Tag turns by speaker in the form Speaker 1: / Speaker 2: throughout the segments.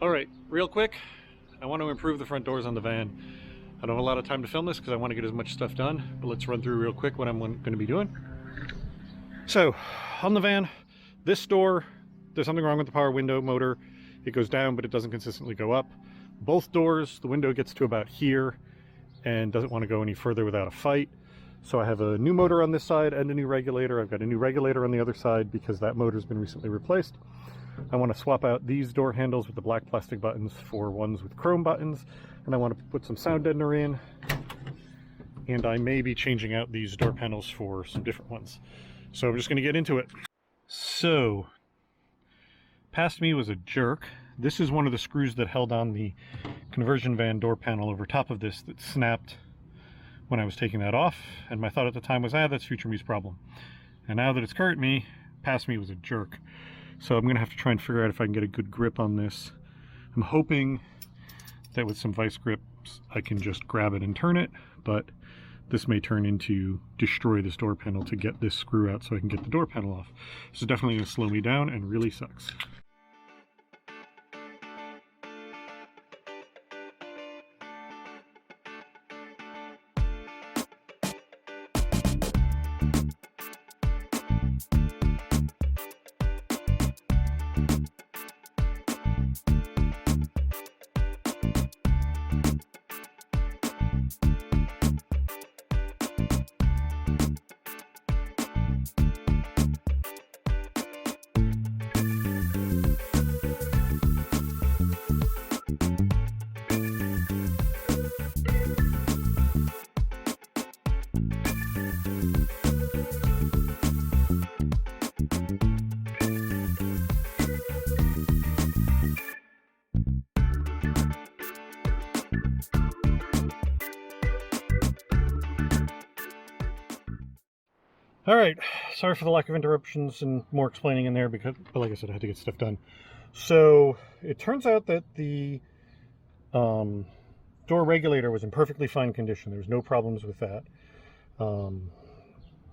Speaker 1: All right, real quick, I want to improve the front doors on the van. I don't have a lot of time to film this because I want to get as much stuff done, but let's run through real quick what I'm going to be doing. So, on the van, this door, there's something wrong with the power window motor. It goes down, but it doesn't consistently go up. Both doors, the window gets to about here and doesn't want to go any further without a fight. So I have a new motor on this side and a new regulator. I've got a new regulator on the other side because that motor's been recently replaced. I want to swap out these door handles with the black plastic buttons for ones with chrome buttons, and I want to put some sound deadener in, and I may be changing out these door panels for some different ones. So I'm just going to get into it. So, past me was a jerk. This is one of the screws that held on the conversion van door panel over top of this that snapped when I was taking that off, and my thought at the time was, that's future me's problem. And now that it's current me, past me was a jerk. So I'm going to have to try and figure out if I can get a good grip on this. I'm hoping that with some vice grips I can just grab it and turn it, but this may turn into destroy this door panel to get this screw out so I can get the door panel off. This is definitely going to slow me down and really sucks. All right, sorry for the lack of interruptions and more explaining in there, but like I said, I had to get stuff done. So it turns out that the door regulator was in perfectly fine condition. There was no problems with that.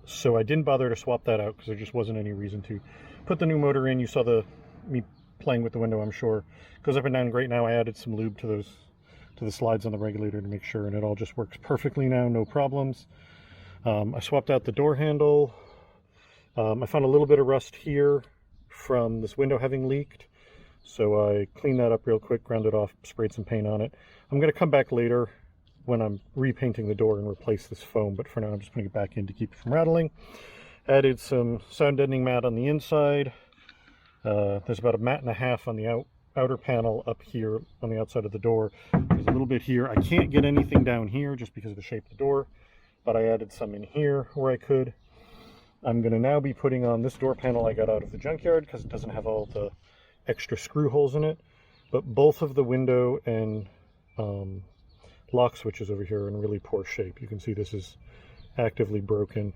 Speaker 1: So I didn't bother to swap that out because there just wasn't any reason to. Put the new motor in. You saw me playing with the window, I'm sure. Goes up and down great now. I added some lube to the slides on the regulator to make sure, and it all just works perfectly now, no problems. I swapped out the door handle. I found a little bit of rust here from this window having leaked. So I cleaned that up real quick, ground it off, sprayed some paint on it. I'm going to come back later when I'm repainting the door and replace this foam, but for now I'm just putting it back in to keep it from rattling. Added some sound deadening mat on the inside. There's about a mat and a half on the outer panel up here on the outside of the door. There's a little bit here. I can't get anything down here just because of the shape of the door, but I added some in here where I could. I'm going to now be putting on this door panel I got out of the junkyard because it doesn't have all the extra screw holes in it, but both of the window and lock switches over here are in really poor shape. You can see this is actively broken.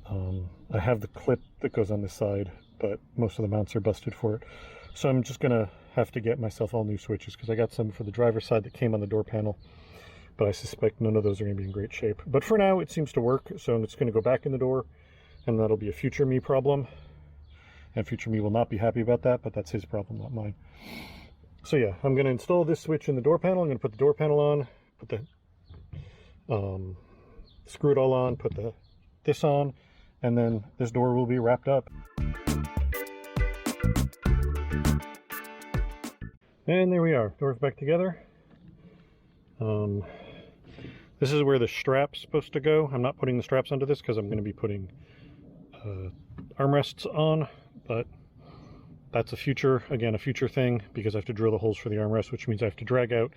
Speaker 1: I have the clip that goes on this side, but most of the mounts are busted for it. So I'm just going to have to get myself all new switches because I got some for the driver's side that came on the door panel, but I suspect none of those are going to be in great shape. But for now, it seems to work, so it's going to go back in the door, and that'll be a future me problem. And future me will not be happy about that, but that's his problem, not mine. So yeah, I'm going to install this switch in the door panel. I'm going to put the door panel on, put the screw it all on, put this on, and then this door will be wrapped up. And there we are, doors back together. This is where the strap's supposed to go. I'm not putting the straps onto this because I'm going to be putting armrests on, but that's a future thing because I have to drill the holes for the armrest, which means I have to drag out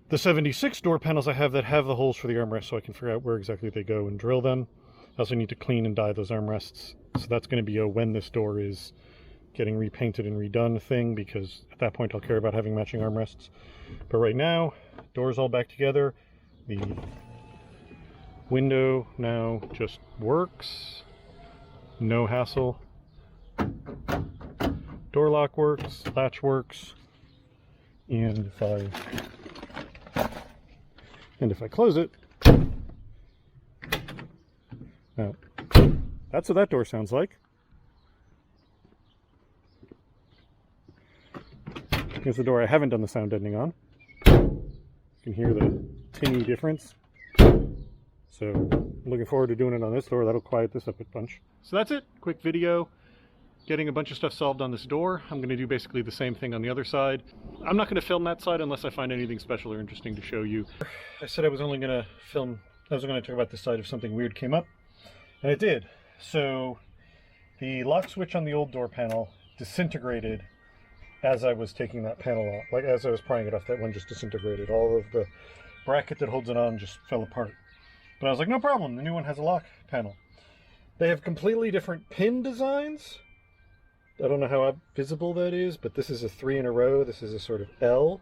Speaker 1: the 76 door panels I have that have the holes for the armrest so I can figure out where exactly they go and drill them. I also need to clean and dye those armrests, so that's going to be a when this door is getting repainted and redone thing, because at that point I'll care about having matching armrests. But right now, door's all back together. The window now just works. No hassle. Door lock works, latch works, and if I close it, now that's what that door sounds like. Here's the door I haven't done the sound deadening on. You can hear the tinny difference. So I'm looking forward to doing it on this door. That'll quiet this up a bunch. So that's it. Quick video. Getting a bunch of stuff solved on this door. I'm going to do basically the same thing on the other side. I'm not going to film that side unless I find anything special or interesting to show you. I said I was only going to film, I was going to talk about this side if something weird came up. And it did. So the lock switch on the old door panel disintegrated as I was taking that panel off. Like as I was prying it off, that one just disintegrated. All of the bracket that holds it on just fell apart. But I was like, no problem, the new one has a lock panel. They have completely different pin designs. I don't know how visible that is, but this is a 3 in a row. This is a sort of L.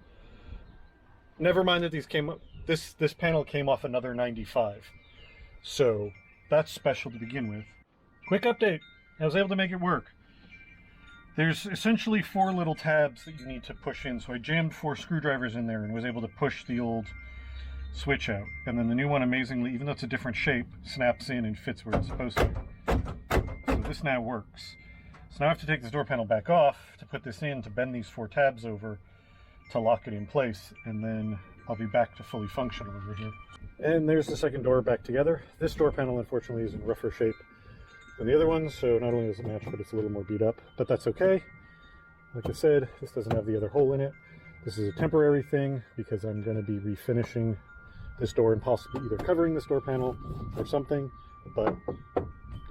Speaker 1: Never mind that these came up. This panel came off another 95. So that's special to begin with. Quick update. I was able to make it work. There's essentially 4 little tabs that you need to push in. So I jammed 4 screwdrivers in there and was able to push the old switch out. And then the new one, amazingly, even though it's a different shape, snaps in and fits where it's supposed to. So this now works. So now I have to take this door panel back off to put this in, to bend these 4 tabs over to lock it in place, and then I'll be back to fully functional over here. And there's the second door back together. This door panel unfortunately is in rougher shape than the other ones, so not only does it match, but it's a little more beat up, but that's okay. Like I said, this doesn't have the other hole in it. This is a temporary thing because I'm going to be refinishing this door and possibly either covering this door panel or something, but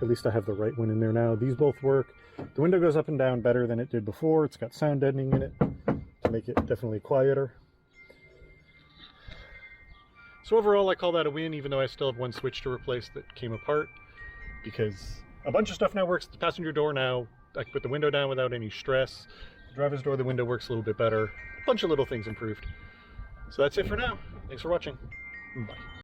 Speaker 1: at least I have the right one in there now. These both work. The window goes up and down better than it did before. It's got sound deadening in it to make it definitely quieter. So overall, I call that a win, even though I still have one switch to replace that came apart, because a bunch of stuff now works. The passenger door now, I can put the window down without any stress. The driver's door, the window works a little bit better. A bunch of little things improved. So that's it for now. Thanks for watching. Bye.